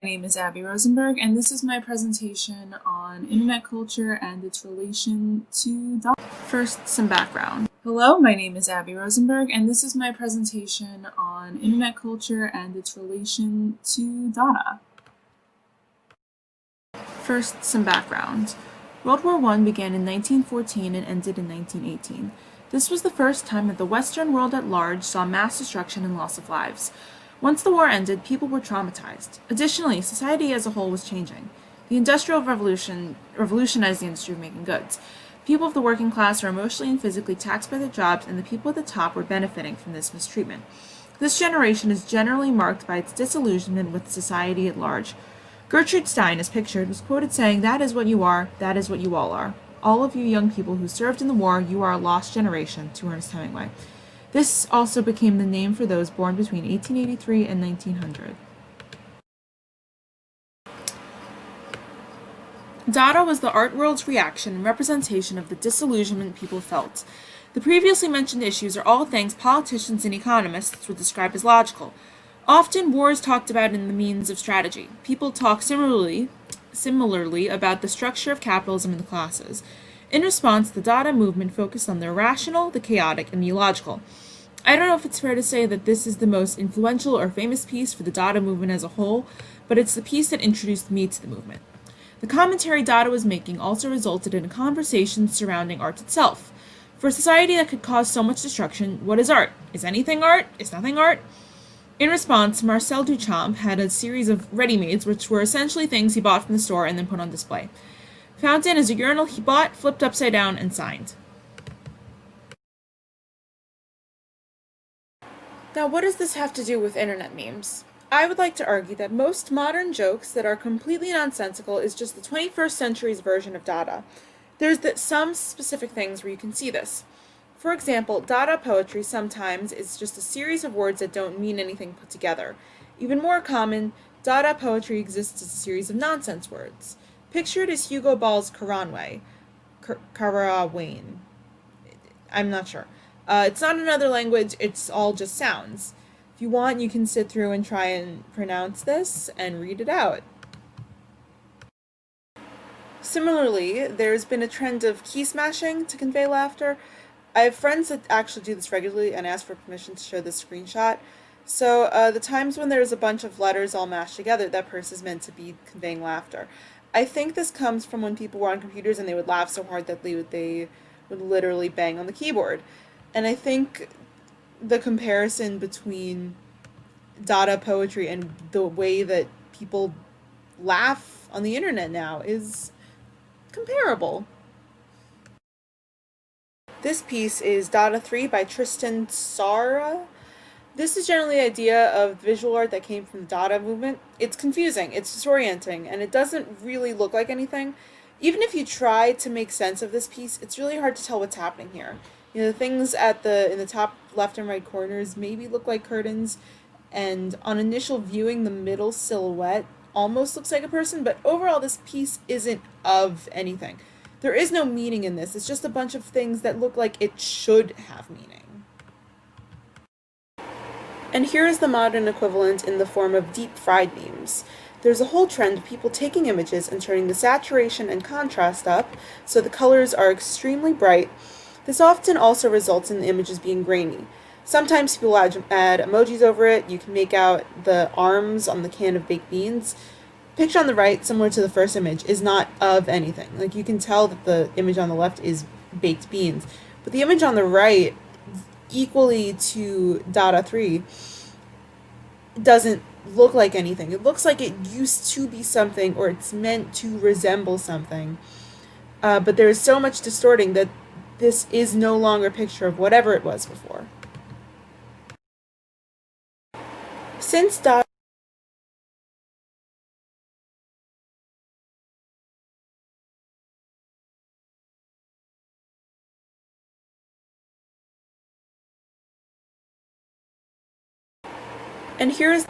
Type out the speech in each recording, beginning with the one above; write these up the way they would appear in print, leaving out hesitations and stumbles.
My name is Abby Rosenberg, and this is my presentation on internet culture and its relation to Dada. First, some background. Hello, my name is Abby Rosenberg, and this is my presentation on internet culture and its relation to Dada. First, some background. World War I began in 1914 and ended in 1918. This was the first time that the Western world at large saw mass destruction and loss of lives. Once the war ended, people were traumatized. Additionally, society as a whole was changing. The Industrial Revolution revolutionized the industry of making goods. People of the working class were emotionally and physically taxed by their jobs, and the people at the top were benefiting from this mistreatment. This generation is generally marked by its disillusionment with society at large. Gertrude Stein, as pictured, was quoted saying, "That is what you are, that is what you all are. All of you young people who served in the war, you are a lost generation," to Ernest Hemingway. This also became the name for those born between 1883 and 1900. Dada was the art world's reaction and representation of the disillusionment people felt. The previously mentioned issues are all things politicians and economists would describe as logical. Often, war is talked about in the means of strategy. People talk similarly about the structure of capitalism and the classes. In response, the Dada movement focused on the irrational, the chaotic, and the illogical. I don't know if it's fair to say that this is the most influential or famous piece for the Dada movement as a whole, but it's the piece that introduced me to the movement. The commentary Dada was making also resulted in a conversation surrounding art itself. For a society that could cause so much destruction, what is art? Is anything art? Is nothing art? In response, Marcel Duchamp had a series of ready-mades, which were essentially things he bought from the store and then put on display. Fountain is a urinal he bought, flipped upside down, and signed. Now, what does this have to do with internet memes? I would like to argue that most modern jokes that are completely nonsensical is just the 21st century's version of Dada. There's some specific things where you can see this. For example, Dada poetry sometimes is just a series of words that don't mean anything put together. Even more common, Dada poetry exists as a series of nonsense words. Pictured is Hugo Ball's Caranway. Carawayne. I'm not sure. It's not another language, it's all just sounds. If you want, you can sit through and try and pronounce this and read it out. Similarly, there's been a trend of key smashing to convey laughter. I have friends that actually do this regularly and ask for permission to show this screenshot. So the times when there's a bunch of letters all mashed together, that person is meant to be conveying laughter. I think this comes from when people were on computers and they would laugh so hard that they would literally bang on the keyboard. And I think the comparison between Dada poetry and the way that people laugh on the internet now is comparable. This piece is Dada 3 by Tristan Tzara. This is generally the idea of visual art that came from the Dada movement. It's confusing, it's disorienting, and it doesn't really look like anything. Even if you try to make sense of this piece, it's really hard to tell what's happening here. You know, the things in the top left and right corners maybe look like curtains, and on initial viewing, the middle silhouette almost looks like a person, but overall this piece isn't of anything. There is no meaning in this, it's just a bunch of things that look like it should have meaning. And here is the modern equivalent in the form of deep-fried memes. There's a whole trend of people taking images and turning the saturation and contrast up so the colors are extremely bright. This often also results in the images being grainy. Sometimes people add emojis over it. You can make out the arms on the can of baked beans. Picture on the right, similar to the first image, is not of anything. Like, you can tell that the image on the left is baked beans. But the image on the right, equally to Dada 3, doesn't look like anything. It looks like it used to be something, or it's meant to resemble something. But there is so much distorting that this is no longer a picture of whatever it was before. Since Dada And here's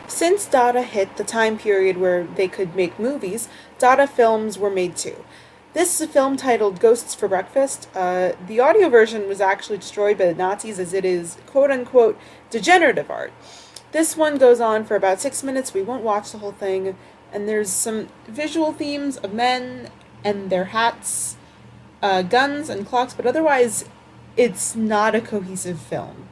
Since Dada hit the time period where they could make movies, Dada films were made too. This is a film titled Ghosts for Breakfast. The audio version was actually destroyed by the Nazis as it is quote-unquote degenerative art. This one goes on for about 6 minutes. We won't watch the whole thing. And there's some visual themes of men and their hats, guns and clocks, but otherwise, it's not a cohesive film.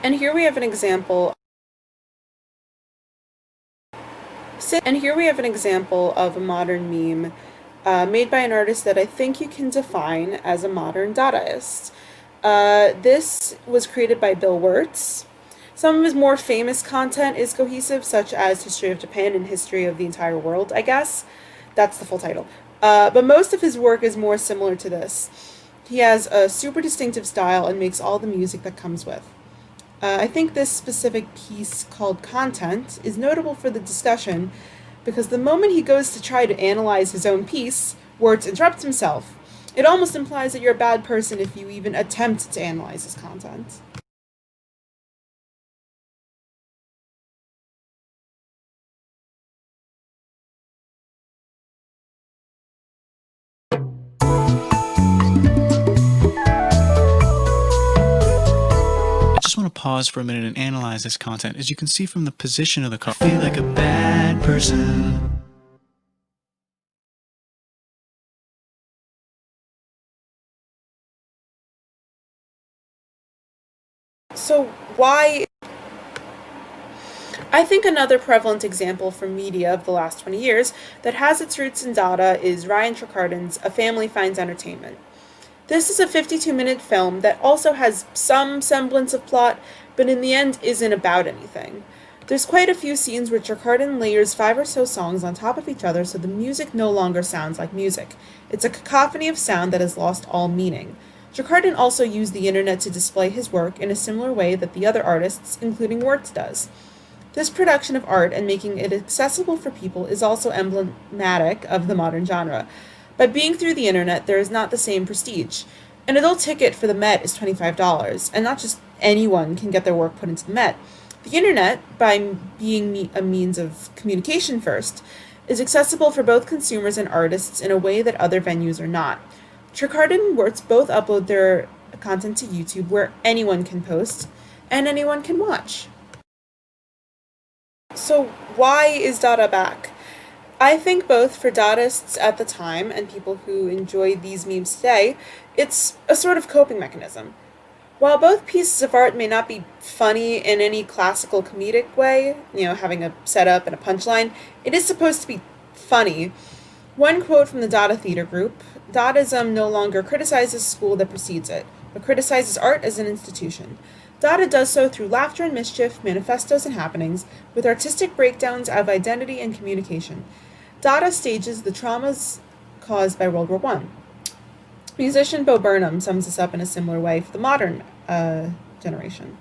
And here we have an example. And here we have an example of a modern meme made by an artist that I think you can define as a modern Dadaist. This was created by Bill Wirtz. Some of his more famous content is cohesive, such as History of Japan and History of the Entire World, I guess. That's the full title. But most of his work is more similar to this. He has a super distinctive style and makes all the music that comes with. I think this specific piece called Content is notable for the discussion because the moment he goes to try to analyze his own piece, Wirtz interrupts himself. It almost implies that you're a bad person if you even attempt to analyze his content. I just want to pause for a minute and analyze this content. As you can see from the position of the car, I feel like a bad person. So why? I think another prevalent example from media of the last 20 years that has its roots in Dada is Ryan Tricarden's A Family Finds Entertainment. This is a 52-minute film that also has some semblance of plot, but in the end isn't about anything. There's quite a few scenes where Tricarden layers 5 or so songs on top of each other so the music no longer sounds like music. It's a cacophony of sound that has lost all meaning. Tricarden also used the internet to display his work in a similar way that the other artists, including Wirtz, does. This production of art and making it accessible for people is also emblematic of the modern genre. By being through the internet, there is not the same prestige. An adult ticket for the Met is $25, and not just anyone can get their work put into the Met. The internet, by being a means of communication first, is accessible for both consumers and artists in a way that other venues are not. Tricarden and Wirtz both upload their content to YouTube where anyone can post and anyone can watch. So why is Dada back? I think both for Dadaists at the time and people who enjoy these memes today, it's a sort of coping mechanism. While both pieces of art may not be funny in any classical comedic way, having a setup and a punchline, it is supposed to be funny. One quote from the Dada theater group: Dadaism no longer criticizes school that precedes it, but criticizes art as an institution. Dada does so through laughter and mischief, manifestos and happenings, with artistic breakdowns of identity and communication. Dada stages the traumas caused by World War I. Musician Bo Burnham sums this up in a similar way for the modern generation.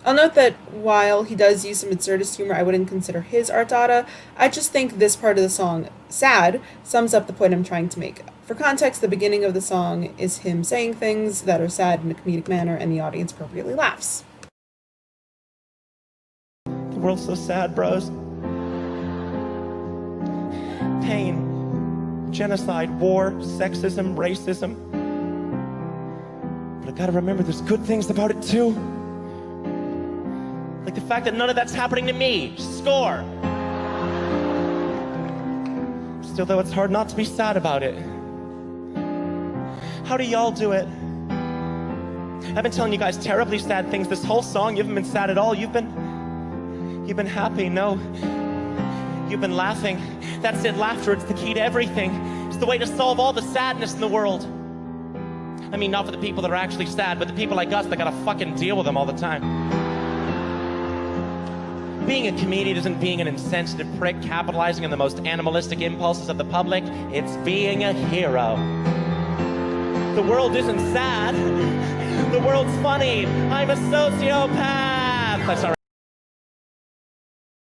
I'll note that while he does use some absurdist humor, I wouldn't consider his art Dada. I just think this part of the song, Sad, sums up the point I'm trying to make. For context, the beginning of the song is him saying things that are sad in a comedic manner, and the audience appropriately laughs. The world's so sad, bros. Pain, genocide, war, sexism, racism. But I gotta remember there's good things about it too. Like the fact that none of that's happening to me. Score. Still, though, it's hard not to be sad about it. How do y'all do it? I've been telling you guys terribly sad things this whole song. You haven't been sad at all. You've been happy. No, you've been laughing. That's it, laughter. It's the key to everything. It's the way to solve all the sadness in the world. I mean, not for the people that are actually sad, but the people like us that gotta fucking deal with them all the time. Being a comedian isn't being an insensitive prick capitalizing on the most animalistic impulses of the public. It's being a hero. The world isn't sad. The world's funny. I'm a sociopath. That's all right.